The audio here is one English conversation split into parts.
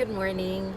Good morning.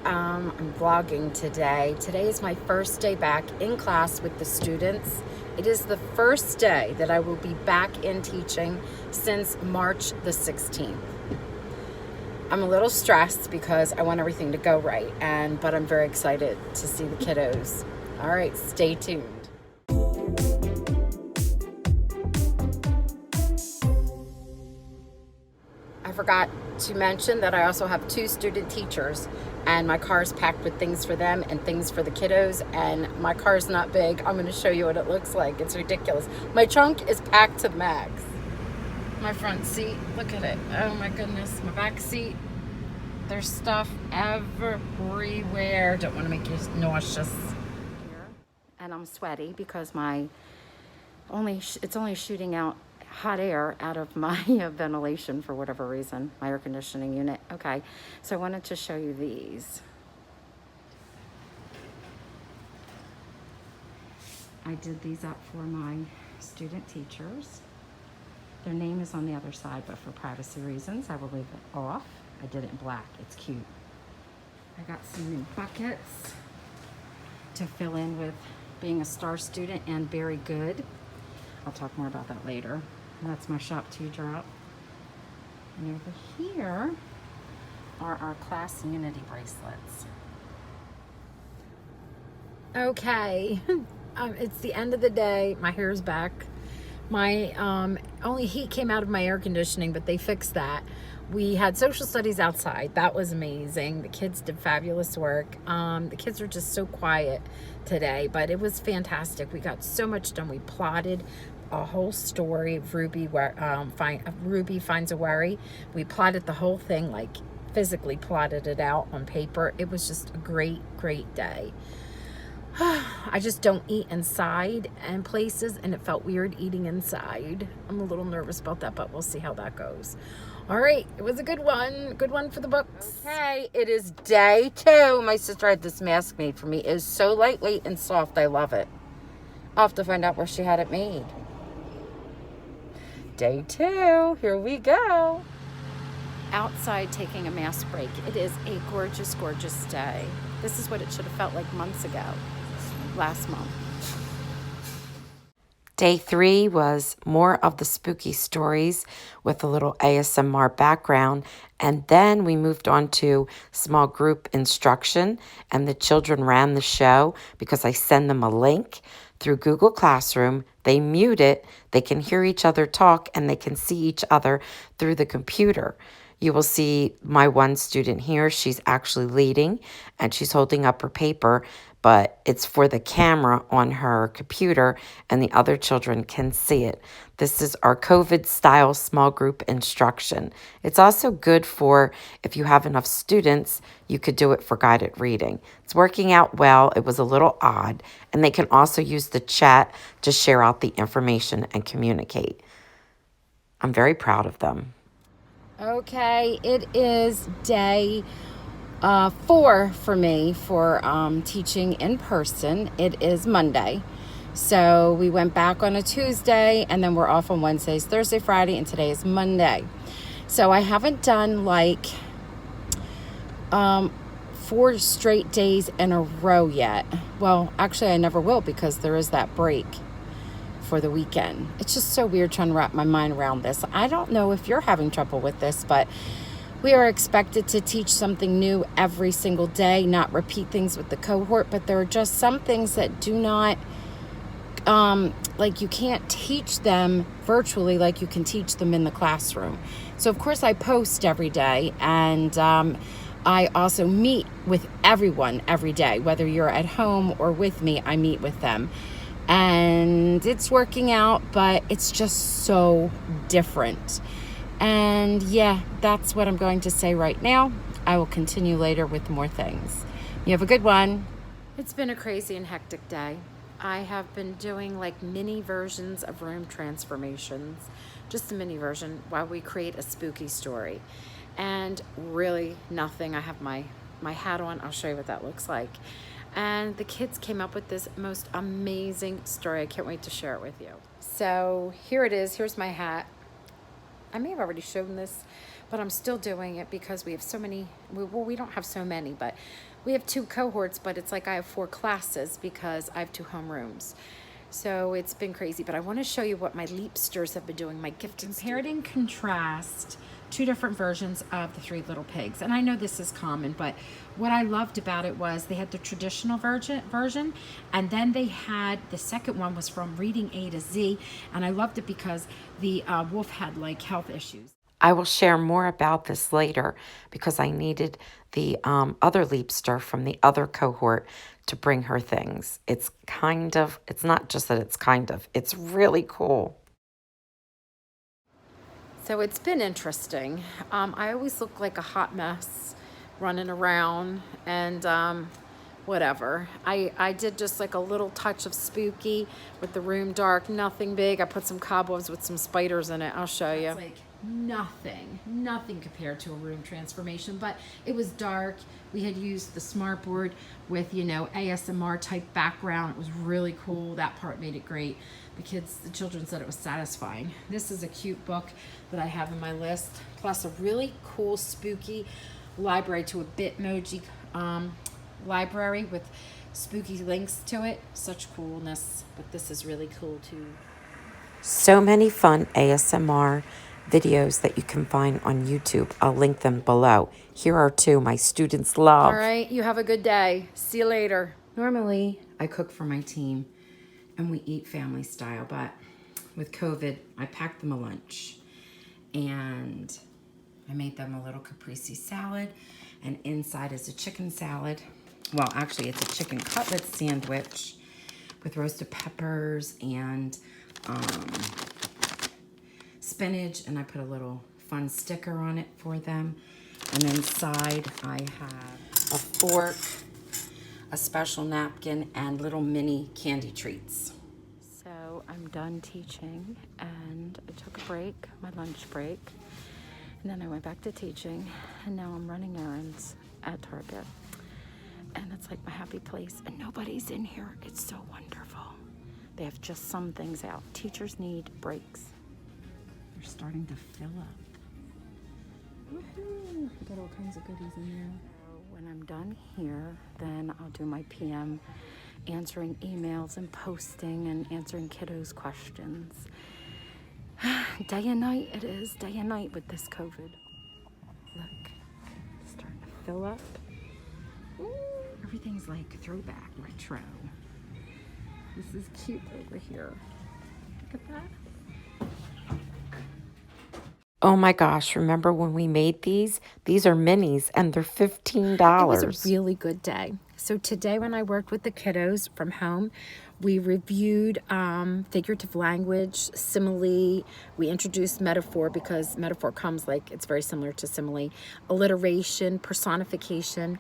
I'm vlogging today. Today is my first day back in class with the students. It is the first day that I will be back in teaching since March the 16th. I'm a little stressed because I want everything to go right, but I'm very excited to see the kiddos. All right, stay tuned. I forgot to mention that I also have 2 student teachers, and my car is packed with things for them and things for the kiddos, and my car is not big. I'm going to show you what it looks like. It's ridiculous. My trunk is packed to the max. My front seat, look at it. Oh my goodness. My back seat, there's stuff everywhere. Don't want to make you nauseous. And I'm sweaty because it's only shooting out hot air out of my ventilation for whatever reason, my air conditioning unit. Okay, so I wanted to show you these. I did these up for my student teachers. Their name is on the other side, but for privacy reasons, I will leave it off. I did it in black. It's cute. I got some new buckets to fill in with being a star student and very good. I'll talk more about that later. That's my shop to drop. And over here are our class unity bracelets. Okay, it's the end of the day. My hair's back. My only heat came out of my air conditioning, but they fixed that. We had social studies outside. That was amazing. The kids did fabulous work. The kids were just so quiet today, but it was fantastic. We got so much done. We plotted a whole story of Ruby Finds a Worry. We plotted the whole thing, like physically plotted it out on paper. It was just a great day. I just don't eat inside and places, and it felt weird eating inside. I'm a little nervous about that, but we'll see how that goes. All right, it was a good one for the books. Okay, it is day 2. My sister had this mask made for me. It is so lightweight and soft. I love it. I'll have to find out where she had it made. Day 2, here we go. Outside taking a mask break. It is a gorgeous day. This is what it should have felt like months ago, last month. Day 3 was more of the spooky stories with a little ASMR background. And then we moved on to small group instruction, and the children ran the show because I send them a link through Google Classroom. They mute it, they can hear each other talk, and they can see each other through the computer. You will see my one student here. She's actually leading, and she's holding up her paper, but it's for the camera on her computer, and the other children can see it. This is our COVID-style small group instruction. It's also good for, if you have enough students, you could do it for guided reading. It's working out well. It was a little odd, and they can also use the chat to share out the information and communicate. I'm very proud of them. Okay, it is day 4 for me for teaching in person. It is Monday. So we went back on a Tuesday, and then we're off on Wednesdays, Thursday, Friday, and today is Monday. So I haven't done like 4 straight days in a row yet. Well, actually I never will, because there is that break for the weekend. It's just so weird trying to wrap my mind around this. I don't know if you're having trouble with this, but we are expected to teach something new every single day, not repeat things with the cohort, but there are just some things that do not, like you can't teach them virtually like you can teach them in the classroom. So of course I post every day, and I also meet with everyone every day. Whether you're at home or with me, I meet with them. And it's working out, but it's just so different. And yeah, that's what I'm going to say right now. I will continue later with more things. You have a good one. It's been a crazy and hectic day. I have been doing like mini versions of room transformations, just a mini version, while we create a spooky story. And really nothing. I have my hat on. I'll show you what that looks like. And the kids came up with this most amazing story. I can't wait to share it with you. So here it is. Here's my hat. I may have already shown this, but I'm still doing it because we have so many, well, we don't have so many, but we have 2 cohorts, but it's like I have 4 classes because I have 2 homerooms. So it's been crazy, but I want to show you what my Leapsters have been doing, my gifted compared and contrast 2 different versions of the 3 Little Pigs. And I know this is common, but what I loved about it was they had the traditional version, and then they had the second one was from Reading A to Z, and I loved it because the wolf had like health issues. I will share more about this later because I needed the other Leapster from the other cohort to bring her things. It's not just that it's really cool. So it's been interesting. I always look like a hot mess running around and whatever. I did just like a little touch of spooky with the room dark, nothing big. I put some cobwebs with some spiders in it. I'll show you. It's like nothing compared to a room transformation, but it was dark. We had used the smartboard with, ASMR type background. It was really cool. That part made it great. The children said it was satisfying. This is a cute book that I have in my list, plus a really cool spooky library to a Bitmoji library with spooky links to it. Such coolness, but this is really cool too. So many fun ASMR videos that you can find on YouTube. I'll link them below. Here are 2 my students love. All right, you have a good day. See you later. Normally, I cook for my team and we eat family style, but with COVID, I packed them a lunch and I made them a little caprese salad, and inside is a chicken salad. Well, actually, it's a chicken cutlet sandwich with roasted peppers and spinach, and I put a little fun sticker on it for them. And inside I have a fork, a special napkin, and little mini candy treats. So I'm done teaching and I took a break, my lunch break, and then I went back to teaching, and now I'm running errands at Target. And it's like my happy place, and nobody's in here. It's so wonderful. They have just some things out. Teachers need breaks. They're starting to fill up. Woohoo! Got all kinds of goodies in there. When I'm done here, then I'll do my PM answering emails and posting and answering kiddos' questions. Day and night it is, day and night with this COVID. Look, it's starting to fill up. Ooh, everything's like throwback, retro. This is cute over here. Look at that. Oh my gosh, remember when we made these? These are minis and they're $15. It was a really good day. So today when I worked with the kiddos from home, we reviewed figurative language, simile. We introduced metaphor because metaphor comes like it's very similar to simile, alliteration, personification,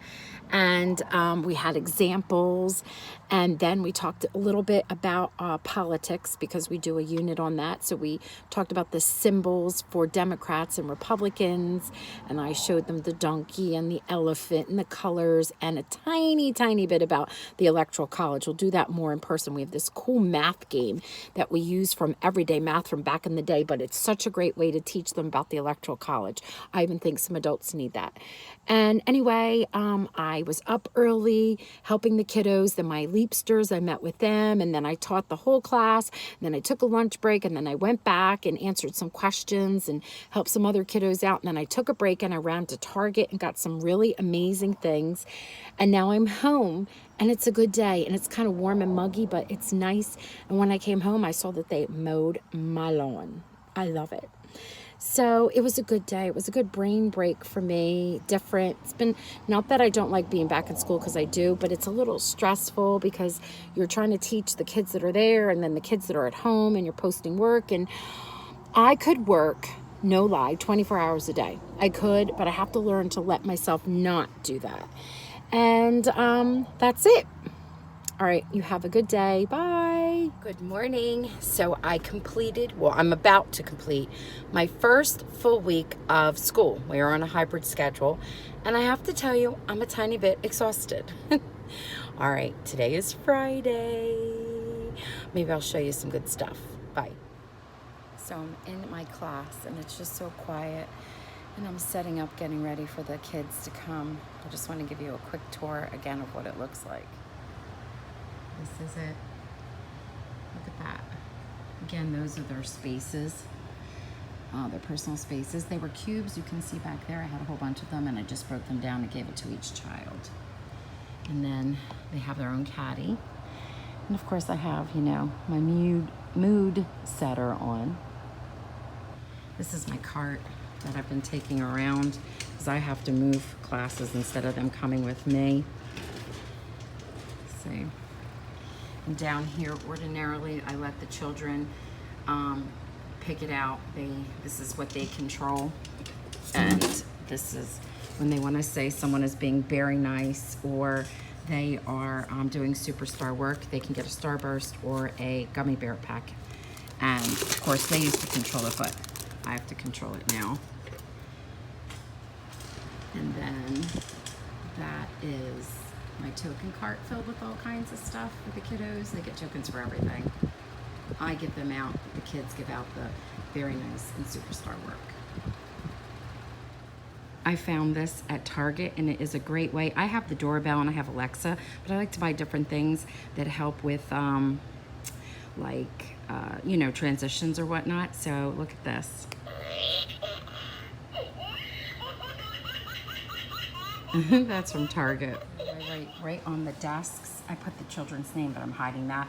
and we had examples. And then we talked a little bit about politics because we do a unit on that. So we talked about the symbols for Democrats and Republicans, and I showed them the donkey and the elephant and the colors and a tiny bit about the Electoral College. We'll do that more in person. We have this cool math game that we use from everyday math from back in the day, but it's such a great way to teach them about the Electoral College. I even think some adults need that. And anyway, I was up early helping the kiddos. Then my Leapsters, I met with them, and then I taught the whole class. And then I took a lunch break, and then I went back and answered some questions and helped some other kiddos out. And then I took a break and I ran to Target and got some really amazing things. And now I'm home, and it's a good day, and it's kind of warm and muggy, but it's nice. And when I came home, I saw that they mowed my lawn. I love it. So it was a good day. It was a good brain break for me, different. It's been, not that I don't like being back in school, because I do, but it's a little stressful because you're trying to teach the kids that are there and then the kids that are at home, and you're posting work. And I could work, no lie, 24 hours a day. I could, but I have to learn to let myself not do that. And that's it. All right, you have a good day. Bye. Good morning. So I'm about to complete my first full week of school. We are on a hybrid schedule, and I have to tell you, I'm a tiny bit exhausted. All right, today is Friday. Maybe I'll show you some good stuff. Bye. So I'm in my class, and it's just so quiet. And I'm setting up, getting ready for the kids to come. I just want to give you a quick tour again of what it looks like. This is it. Look at that. Again, those are their spaces, their personal spaces. They were cubes, you can see back there. I had a whole bunch of them and I just broke them down and gave it to each child. And then they have their own caddy. And of course I have, you know, my mood setter on. This is my cart that I've been taking around because I have to move classes instead of them coming with me. Let's see. And down here, ordinarily, I let the children pick it out. This is what they control. And this is when they want to say someone is being very nice or they are doing superstar work, they can get a Starburst or a gummy bear pack. And of course, they used to control it, but I have to control it now. And then that is my token cart filled with all kinds of stuff for the kiddos. They get tokens for everything. I give them out, the kids give out the very nice and superstar work. I found this at Target and it is a great way. I have the doorbell and I have Alexa, but I like to buy different things that help with you know, transitions or whatnot. So look at this. That's from Target. Right on the desks, I put the children's name, but I'm hiding that.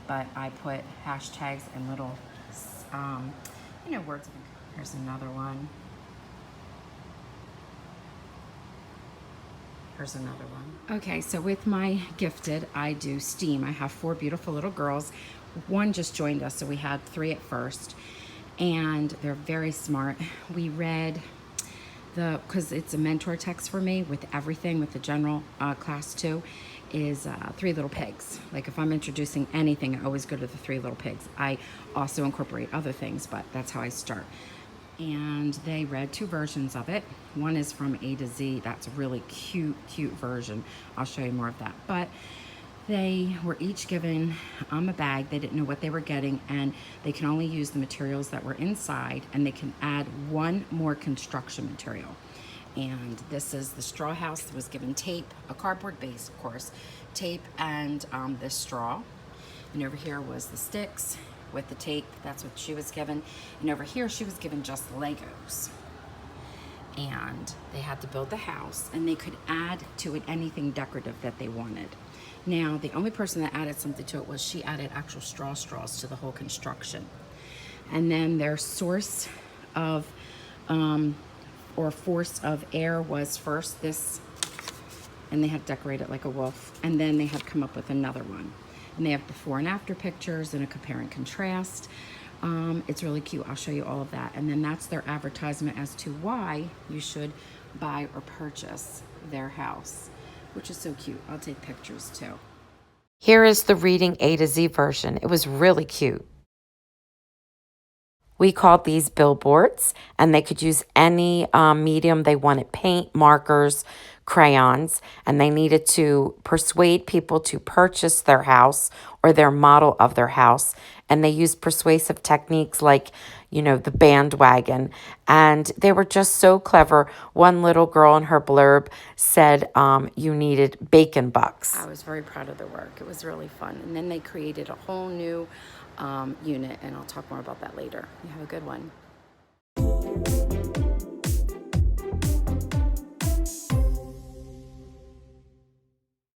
But I put hashtags and little, you know, words. Here's another one. Here's another one. Okay, so with my gifted, I do STEAM. I have 4 beautiful little girls. One just joined us, so we had 3 at first. And they're very smart. We read because it's a mentor text for me with everything, with the general class too, is 3 Little Pigs. Like if I'm introducing anything, I always go to the 3 Little Pigs. I also incorporate other things, but that's how I start. And they read 2 versions of it. One is from A to Z. That's a really cute version. I'll show you more of that. But they were each given a bag. They didn't know what they were getting, and they can only use the materials that were inside, and they can add 1 more construction material. And this is the straw house that was given tape, a cardboard base, of course, tape and this straw. And over here was the sticks with the tape. That's what she was given. And over here, she was given just Legos. And they had to build the house, and they could add to it anything decorative that they wanted. Now, the only person that added something to it was she added actual straws to the whole construction. And then their source of, or force of air was first this, and they had decorated like a wolf. And then they had come up with another one. And they have before and after pictures and a compare and contrast. It's really cute. I'll show you all of that. And then that's their advertisement as to why you should buy or purchase their house, which is so cute. I'll take pictures too. Here is the reading A to Z version. It was really cute. We called these billboards, and they could use any medium they wanted: paint, markers, crayons, and they needed to persuade people to purchase their house or their model of their house. And they used persuasive techniques like, you know, the bandwagon. And they were just so clever. One little girl in her blurb said you needed bacon bucks. I was very proud of their work. It was really fun. And then they created a whole new unit, and I'll talk more about that later. You have a good one.